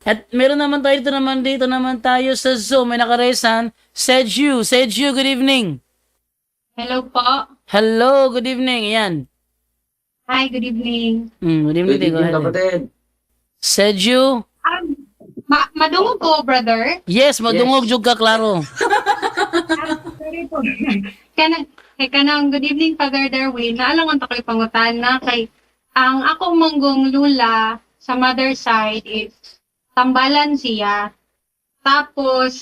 At meron naman tayo dito naman tayo sa Zoom. May nakaresan. Sedju. Sedju, good evening. Hello po. Hello, good evening. Ayan. Hi, good evening. Good evening, Good Tay. Go evening, ahead. kapatid. Sedju. Madungo po, brother. Yes, madungog Yes. jud ka, klaro. Sorry po. Kanang good evening, Father Darwin. Naalangan to kay pangutan na kay ang ako manggong lula sa mother side is tambalan siya. Tapos,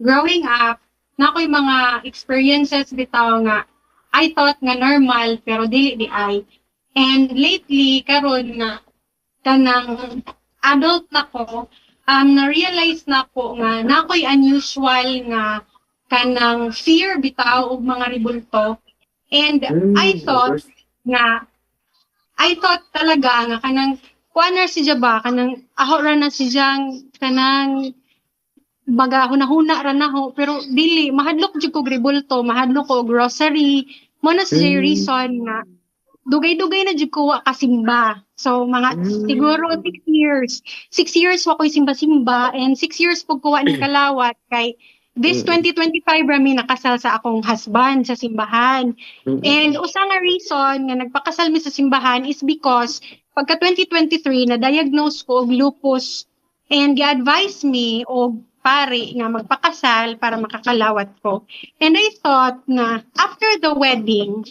growing up, na ako'y mga experiences bitaw nga I thought nga normal pero dili di ay. And lately karon nga kanang adult na ko, na-realize na ko nga na ako'y unusual nga kanang fear bitaw og mga ribulto. And I thought talaga nga kanang kuanar si ba kanang aho ra na si kanang baga hunahuna ra na ho pero dili mahadlok jud ko ribulto, mahadlok ko og grocery mo na si reason nga dugay-dugay na jud ko wa kasimba. So mga siguro 6 years. 6 years wa ko'y simba-simba and 6 years pug ko wa ni kalawat kay this 2025 rami nakasal sa akong husband sa simbahan. And usa nga reason nga nagpakasal mi sa simbahan is because pagka 2023 na diagnose ko og lupus and gi-advise me og pare nga magpakasal para makakalawat ko. And I thought na after the wedding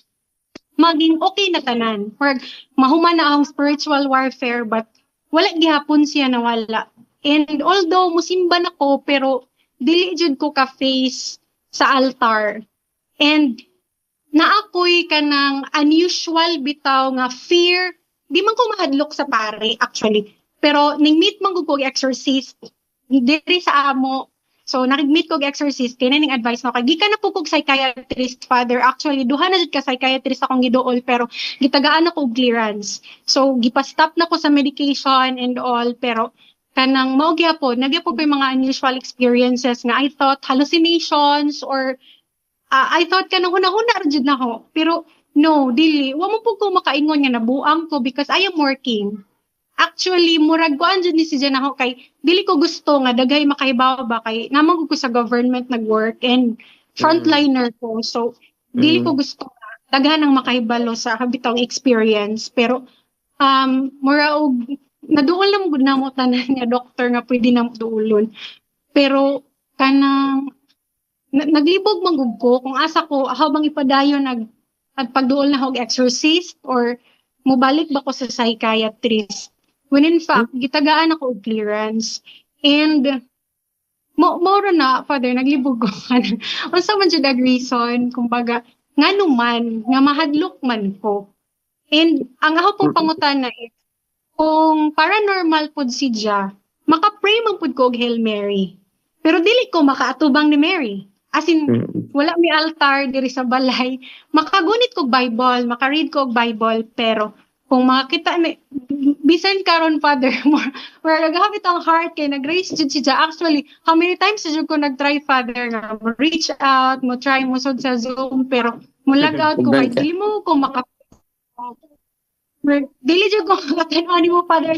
maging okay na tanan. Or mahuman na akong spiritual warfare but wala gihapon siya nawala. And although musimba na ko pero dili jud ko ka-face sa altar. And naakoy kanang unusual bitaw nga fear. Di man ko mahadlok sa pare actually. Pero ning meet man ko exorcist diri sa amo. So nakig-meet kog exorcist kay ning advice na kay gikan na po kog psychiatrist, father. Actually duha na jud ka psychiatrist akong giduol pero gitagaan ako og clearance. So gipa-stop na ko sa medication and all pero kanang mao gyapon nagyapon ko mga unusual experiences nga I thought hallucinations or I thought kanang hunahuna ra jud na ho. Pero no, dili. Wa mo pud ko makaingon nga nabuang ko because I am working. Actually, murag kuan jud ni si Jen ako kay dili ko gusto nga daghay makahibaw ba kay naman ko sa government nag-work and frontliner ko. So, dili ko gusto nga daghan ang makahibalo sa habitang experience. Pero, mura og naduol na mo gud namo tanan nga doktor nga pwede na duulon. Pero, kanang naglibog man gud ko kung asa ko habang ipadayon nagpagduol na og exorcist or mubalik ba ko sa psychiatrist. When in fact, gitagaan ako og clearance. And, moro na, father, naglibog ko. Unsa man jud ang reason, kumbaga, nga naman, nga mahadlok man ko. And, ang ako pong pangutana is, kung paranormal pod si Jah, maka-pray man pod ko og Hail Mary. Pero dili ko makaatubang ni Mary. As in, wala mi altar diri sa balay. Makagunit ko og Bible, maka-read ko og Bible, pero kung makakita na, bisan karon father, more nagahapit ang heart kay nag-raise jud si Jah. Actually, how many times jud ko nag-try father nga mo reach out, mo try mo sud sa Zoom, pero mo lag out ko kay dili mo ko dili jud ko makatan-aw mo father.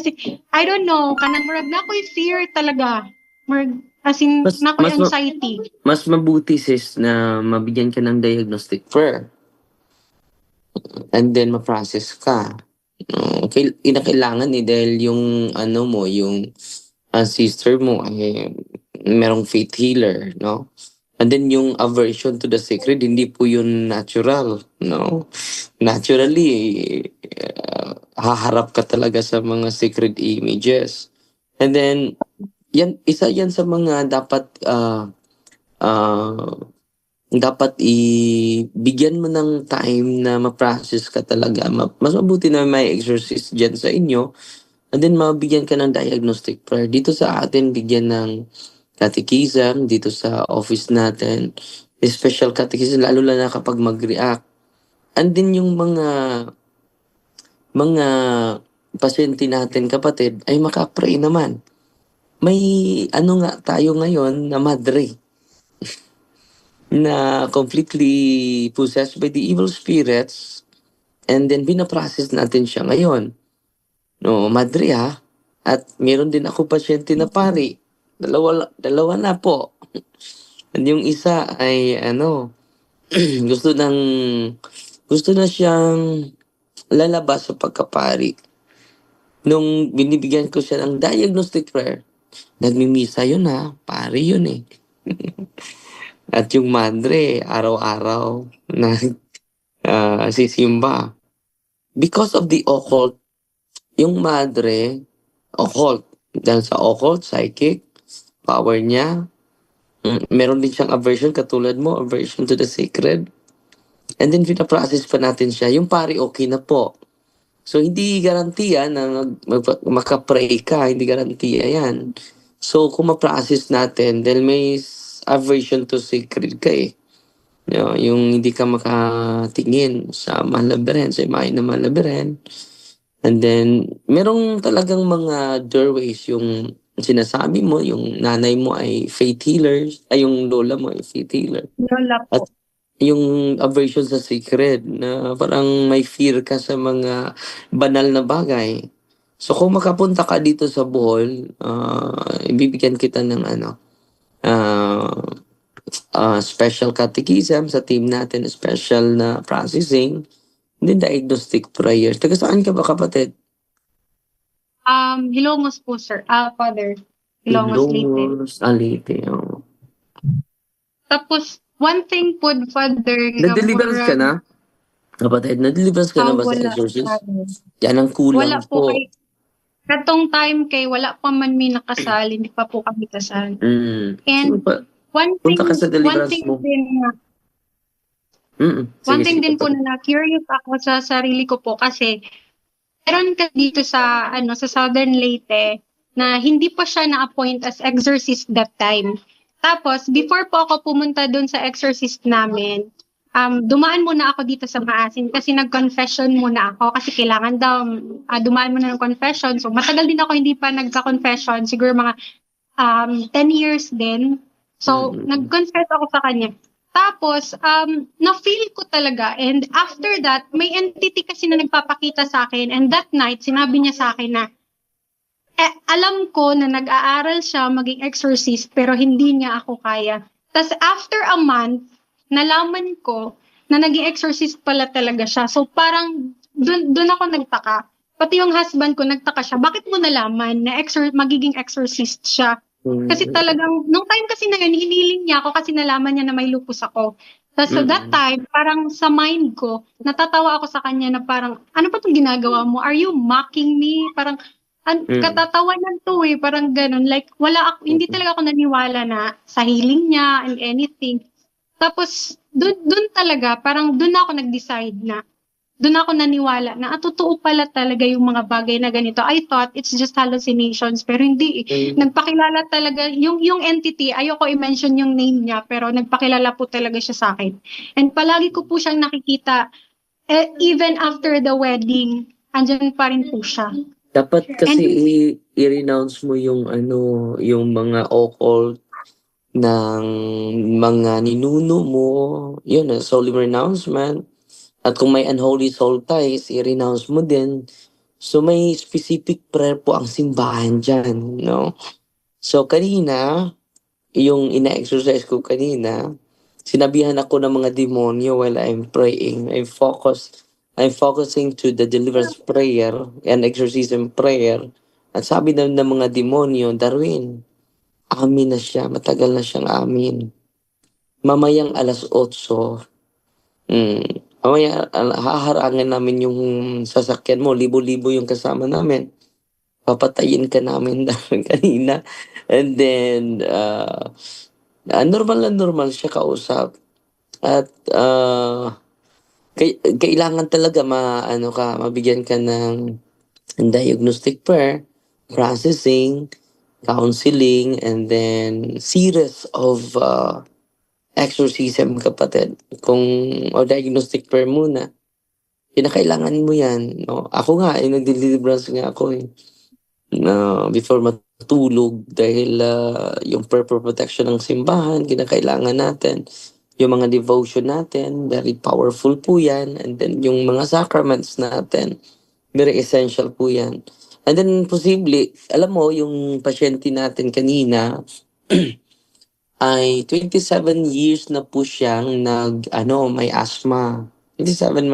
I don't know, kanang murag na ko'y fear talaga. Murag as in na ko'y anxiety. Mas mabuti sis na mabigyan ka ng diagnostic prayer. And then ma-process ka. Kinakailangan dahil yung ano mo, yung sister mo ay merong faith healer, no? And then yung aversion to the sacred, hindi po yun natural, no? Naturally, haharap ka talaga sa mga sacred images. And then, isa yan sa mga dapat ibigyan mo ng time na ma-process ka talaga. Mas mabuti na may exorcist dyan sa inyo and then mabigyan ka ng diagnostic prayer. Dito sa atin, bigyan ng catechism dito sa office natin. Special catechism, lalo na kapag mag-react. And then yung mga pasyente natin, kapatid, ay makapray naman. May ano nga tayo ngayon na madre na completely possessed by the evil spirits and then binaprocess natin siya ngayon. No, madre ha. At meron din ako pasyente na pari. Dalawa na po. At yung isa ay gusto ng gusto na siyang lalabas sa pagkapari. Nung binibigyan ko siya ng diagnostic prayer, nagmimisa yun ha, pari yun eh. At yung madre, araw-araw na sisimba. Because of the occult, yung madre, occult. Dahil sa occult, psychic, power niya, meron din siyang aversion, katulad mo, aversion to the sacred. And then, pinaprocess pa natin siya. Yung pari, okay na po. So, hindi garantiya na makapray ka. Hindi garantiya yan. So, kung ma-process natin, dahil may aversion to sacred ka eh. Yung hindi ka makatingin sa malabiren, sa imahe na malabiren. And then, merong talagang mga doorways yung sinasabi mo, yung nanay mo ay faith healers, ay yung lola mo ay faith healer. Lola po. At yung aversion sa sacred na parang may fear ka sa mga banal na bagay. So kung makapunta ka dito sa Bohol, ibibigyan kita ng special catechism sa team natin, special na processing, then diagnostic prayer. Taga saan ka ba, kapatid? Hilongos po, sir. Father. Hilongos, Leyte. Leyte. Oh. Tapos, one thing po, Father, Na-deliverance ka na? Kapatid, na-deliverance ka na ba sa wala. exorcist? Yan ang kulang Wala po kay, katong time kay wala pa man may nakasal, hindi pa po kami kasal. And And one thing, punta ka sa deliverance mo. din na, one thing din po na curious ako sa sarili ko po kasi meron ka dito sa sa Southern Leyte na hindi pa siya na-appoint as exorcist that time. Tapos before po ako pumunta doon sa exorcist namin, dumaan muna ako dito sa Maasin kasi nag-confession muna ako kasi kailangan daw dumaan muna ng confession. So matagal din ako hindi pa nagka-confession, siguro mga 10 years din. So nag-confess ako sa kanya. Tapos, na-feel ko talaga. And after that, may entity kasi na nagpapakita sa akin. And that night, sinabi niya sa akin na, alam ko na nag-aaral siya maging exorcist, pero hindi niya ako kaya. Tapos after a month, nalaman ko na naging exorcist pala talaga siya. So parang, dun ako nagtaka. Pati yung husband ko, nagtaka siya. Bakit mo nalaman na magiging exorcist siya? Kasi talagang, nung time kasi na yun, hiniling niya ako kasi nalaman niya na may lupus ako. So that time, parang sa mind ko, natatawa ako sa kanya na parang, ano pa itong ginagawa mo? Are you mocking me? Parang, katatawanan to eh, parang ganun. Like, hindi talaga ako naniwala na sa healing niya and anything. Tapos, dun talaga, parang dun ako nag-decide na, doon ako naniwala na totoo pala talaga yung mga bagay na ganito. I thought it's just hallucinations, pero hindi. Nagpakilala talaga, yung entity, ayoko i-mention yung name niya, pero nagpakilala po talaga siya sa akin. And palagi ko po siyang nakikita, even after the wedding, andyan pa rin po siya. Dapat kasi i-renounce mo yung yung mga occult ng mga ninuno mo. Yun, solemn renouncement. At kung may unholy soul ties, i-renounce mo din. So may specific prayer po ang simbahan dyan, no? So kanina, yung ina-exercise ko kanina, sinabihan ako ng mga demonyo while I'm praying. I'm focusing to the deliverance prayer and exorcism prayer. At sabi ng mga demonyo, Darwin, amin na siya. Matagal na siyang amin. Mamayang 8:00, mamaya, haharangin namin yung sasakyan mo. Libo-libo yung kasama namin. Papatayin ka namin kanina. And then, normal siya kausap. At, kailangan talaga mabigyan ka ng diagnostic prayer, processing, counseling, and then series of exorcism, kapatid. O diagnostic prayer muna. Kinakailangan mo yan. No? Ako nga, nag-deliverance nga ako eh. Before matulog, dahil yung prayer for protection ng simbahan, kinakailangan natin. Yung mga devotion natin, very powerful po yan. And then yung mga sacraments natin, very essential po yan. And then, posible, alam mo, yung pasyente natin kanina, ay 27 years na po siyang may asthma. 27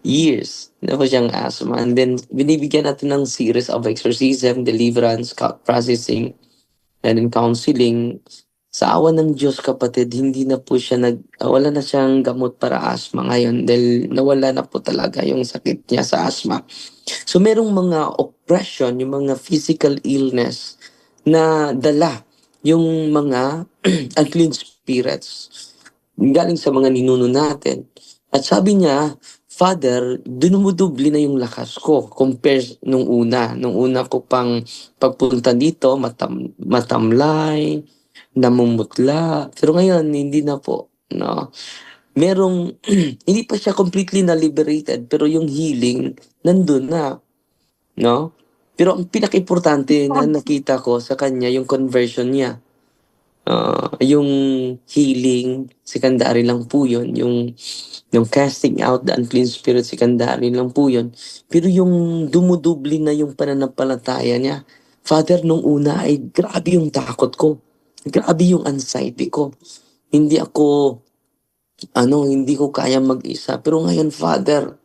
years na po siyang asthma. And then, binibigyan natin ng series of exorcism, deliverance, processing, and then counseling. Sa awa ng Diyos, kapatid, hindi na po siya wala na siyang gamot para asthma ngayon dahil nawala na po talaga yung sakit niya sa asthma. So, merong mga oppression, yung mga physical illness na dala yung mga unclean spirits galing sa mga ninuno natin. At sabi niya, Father, dumudubli na yung lakas ko compare nung una. Nung una ko pang pagpunta dito, matamlay, namumutla. Pero ngayon, hindi na po. No? Merong, hindi pa siya completely na liberated, pero yung healing, nandun na. No? Pero ang pinaka-importante na nakita ko sa kanya, yung conversion niya. Yung healing, secondary lang po yun. Yung casting out the unclean spirit, secondary lang po yun. Pero yung dumudubli na yung pananampalataya niya, Father, nung una ay grabe yung takot ko. Grabe yung anxiety ko. Hindi ko kaya mag-isa. Pero ngayon, Father,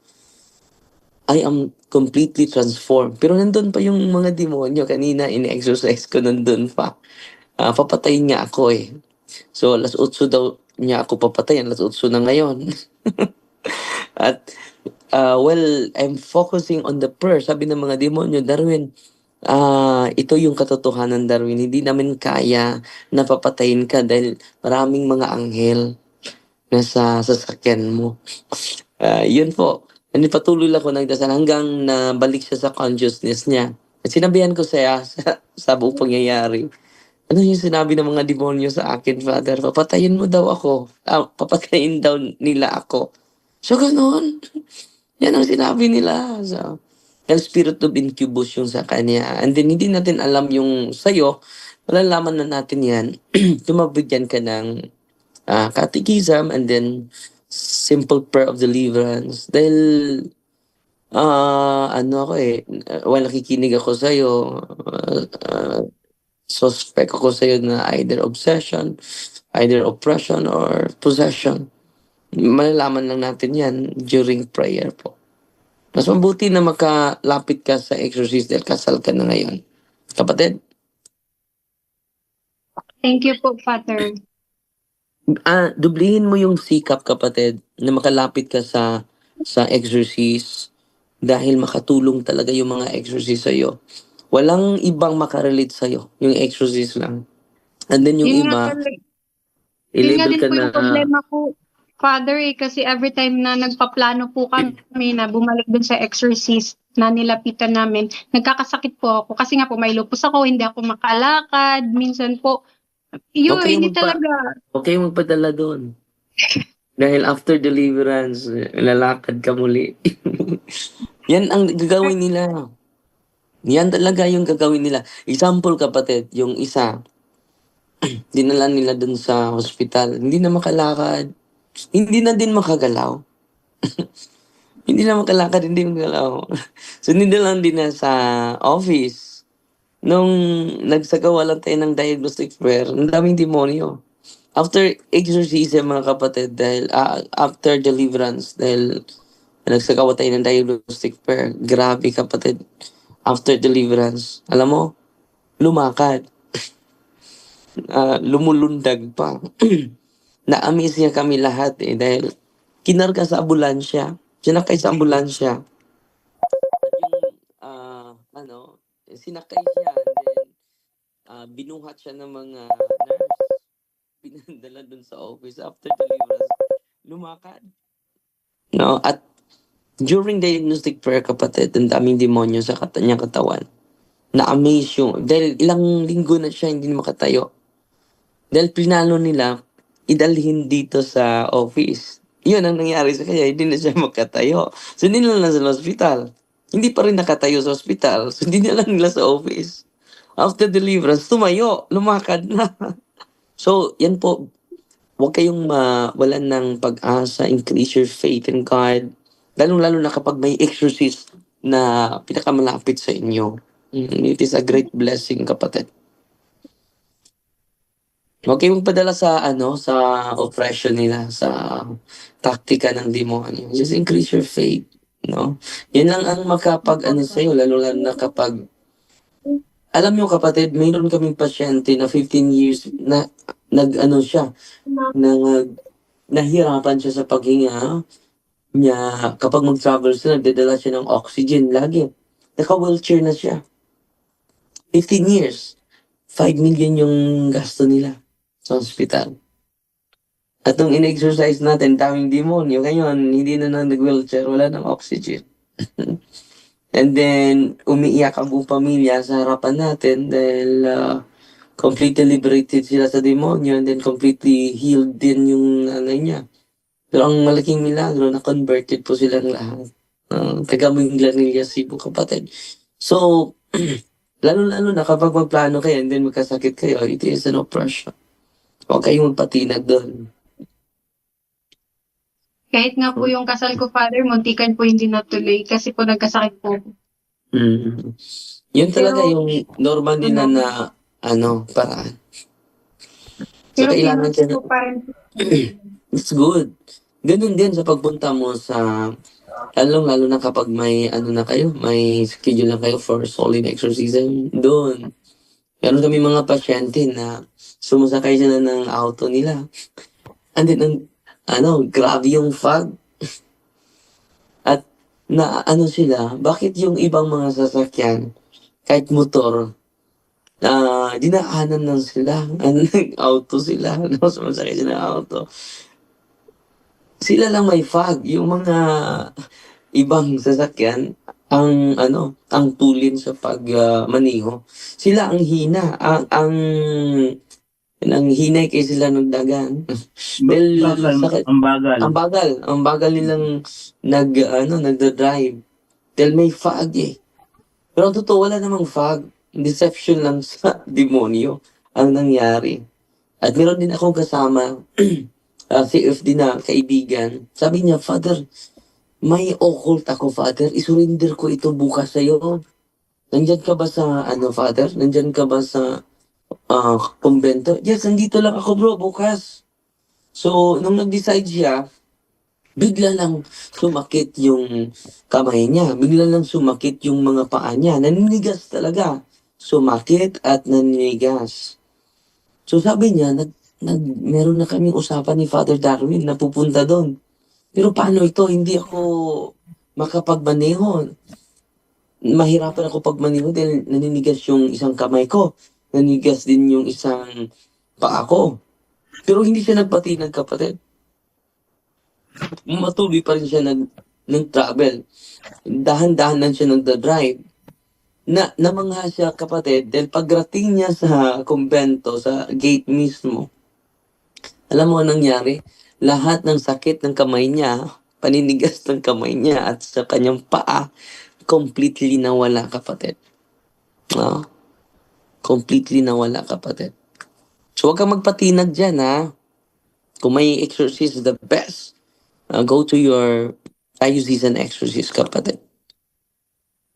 I am completely transformed. Pero nandun pa yung mga demonyo. Kanina, in-exercise ko nandun pa. Papatayin niya ako eh. So, alas 8 daw niya ako papatayin. Alas 8 na ngayon. At, I'm focusing on the prayer. Sabi ng mga demonyo, Darwin, ito yung katotohanan, Darwin. Hindi namin kaya na papatayin ka dahil maraming mga anghel na sa sasakyan mo. Yun po. And patuloy lang ako nagdasal hanggang na balik siya sa consciousness niya. At sinabihan ko siya sa buong pangyayari. Ano yung sinabi ng mga demonyo sa akin, Father? Papatayin mo daw ako. Papatayin daw nila ako. So, ganun. Yan ang sinabi nila. So, yung spirit of incubus yung sa kanya. And then, hindi natin alam yung sa'yo. Malalaman na natin yan. Tumabigyan ka ng catechism and then simple prayer of deliverance. Dahil, while nakikinig ako sa'yo, suspect ako sa'yo na either obsession, either oppression, or possession. Malalaman lang natin yan during prayer po. Mas mabuti na makalapit ka sa exorcist dahil kasal ka na ngayon. Kapatid? Thank you po, Father. Dublihin mo yung sikap, kapatid, na makalapit ka sa exorcist dahil makatulong talaga yung mga exorcist sa'yo. Walang ibang makarelate sa'yo. Yung exorcist lang. And then yung Yun nga iba, talaga. Yun nga i-label din ka po na, yung problema ko, Father, kasi every time na nagpaplano po kami na bumalik dun sa exorcist na nilapitan namin, nagkakasakit po ako. Kasi nga po may lupus ako, hindi ako makalakad. Minsan po, Okay, hindi talaga. okay magpadala doon. Dahil after deliverance, lalakad ka muli. Yan ang gagawin nila. Yan talaga yung gagawin nila. Example, kapatid, yung isa, dinala nila dun sa hospital. Hindi na makalakad. Hindi na din makagalaw. Hindi na makalakad, hindi makagalaw. So, lang din na sa office. Nung nagsagawa lang tayo ng diagnostic prayer, ang daming demonyo. After exorcism, mga kapatid, dahil after deliverance, dahil nagsagawa tayo ng diagnostic prayer, grabe, kapatid. After deliverance, alam mo, lumakad. Lumulundag pa. Na-amaze niya kami lahat dahil kinarga sa ambulansya. Sinakay sa ambulansya. Yung, sinakay siya. And then, binuhat siya ng mga nurse. Pinadala dun sa office after deliverance. Lumakad. No? At during diagnostic prayer, kapatid, ang daming demonyo sa kanyang katawan. Na-amaze yung, dahil ilang linggo na siya hindi makatayo. Dahil pinalo nila, idalhin dito sa office. Yun ang nangyari sa kanya, hindi na siya makatayo. So, hindi na lang sa hospital. Hindi pa rin nakatayo sa hospital. So, hindi na lang nila sa office. After deliverance, tumayo, lumakad na. So, yan po, huwag kayong mawalan ng pag-asa, increase your faith in God. Lalong-lalo na kapag may exorcist na pinakamalapit sa inyo. It is a great blessing, kapatid. Huwag kayong magpadala sa sa oppression nila, sa taktika ng demonyo. Just increase your faith, no? Yan lang ang sa'yo, lalo na kapag, alam nyo kapatid, mayroon kaming pasyente na 15 years na siya, nahirapan siya sa paghinga niya. Kapag mag-travel siya, nagdadala siya ng oxygen lagi. Naka-wheelchair na siya. 15 years. 5 million yung gasto nila sa hospital. At nung in-exercise natin, daming demonyo. Ngayon, hindi na nag-wheelchair, wala ng oxygen. And then, umiiyak ang buong pamilya sa harapan natin dahil completely liberated sila sa demonyo and then completely healed din yung nanay niya. Pero ang malaking milagro na converted po silang lahat. Taga Minglanilla, Cebu, kapatid. So, lalo-lalo na kapag magplano kayo and then magkasakit kayo, it is an oppression. Huwag kayong magpatinag doon. Kahit nga po yung kasal ko, Father, muntikan po hindi natuloy kasi po nagkasakit po. Mm. Yun talaga Pero- yung normal nila na paraan. So, Pero kailangan pinost siya po pa rin. it's good. Ganun din sa pagpunta mo sa, lalo na kapag may na kayo, may schedule na kayo for solid exorcism, doon. Meron kami mga pasyente na sumasakay sila ng auto nila. And then, grabe yung fog. At sila, bakit yung ibang mga sasakyan, kahit motor, dinaanan lang sila, auto sila, sumasakay sila ng auto. Sila lang may fog, yung mga ibang sasakyan, ang tulin sa pagmaniho. Sila ang hina, ang hinay kay sila nagdagan. Dahil sakit. Ang bagal nilang nagda-drive. Dahil may fog eh. Pero ang totoo, wala namang fog. Deception lang sa demonyo ang nangyari. At meron din akong kasama, CFD na kaibigan. Sabi niya, Father, may occult ako, Father. Isurrender ko ito bukas sa'yo. Nandyan ka ba sa, Father? Nandyan ka ba sa kumbento? Yes, nandito lang ako, bro, bukas. So, nung nag-decide siya, bigla lang sumakit yung kamay niya. Bigla lang sumakit yung mga paa niya. Naninigas talaga. Sumakit at naninigas. So, sabi niya, meron na kaming usapan ni Father Darwin na pupunta doon. Pero paano ito? Hindi ako makapagmaneho. Mahirapan ako pagmaneho dahil naninigas yung isang kamay ko. Naninigas din yung isang paa ko. Pero hindi siya nagpatinag, kapatid. Matuloy pa rin siya nag-travel. Dahan-dahan lang siya nagda-drive. Namangha siya, kapatid, dahil pagdating niya sa kumbento, sa gate mismo, alam mo anong nangyari? Lahat ng sakit ng kamay niya, paninigas ng kamay niya at sa kanyang paa, completely nawala, kapatid. Completely nawala, kapatid. So, huwag kang magpatinag dyan, ha? Kung may exorcist, the best. Go to your diocesan exorcist, kapatid.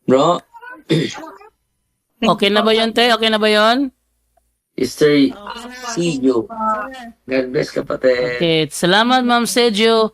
Bro, Okay na ba yun, te? Okay na ba yun? Sister, see you. God bless, kapatid. Okay. Salamat, Ma'am Sergio.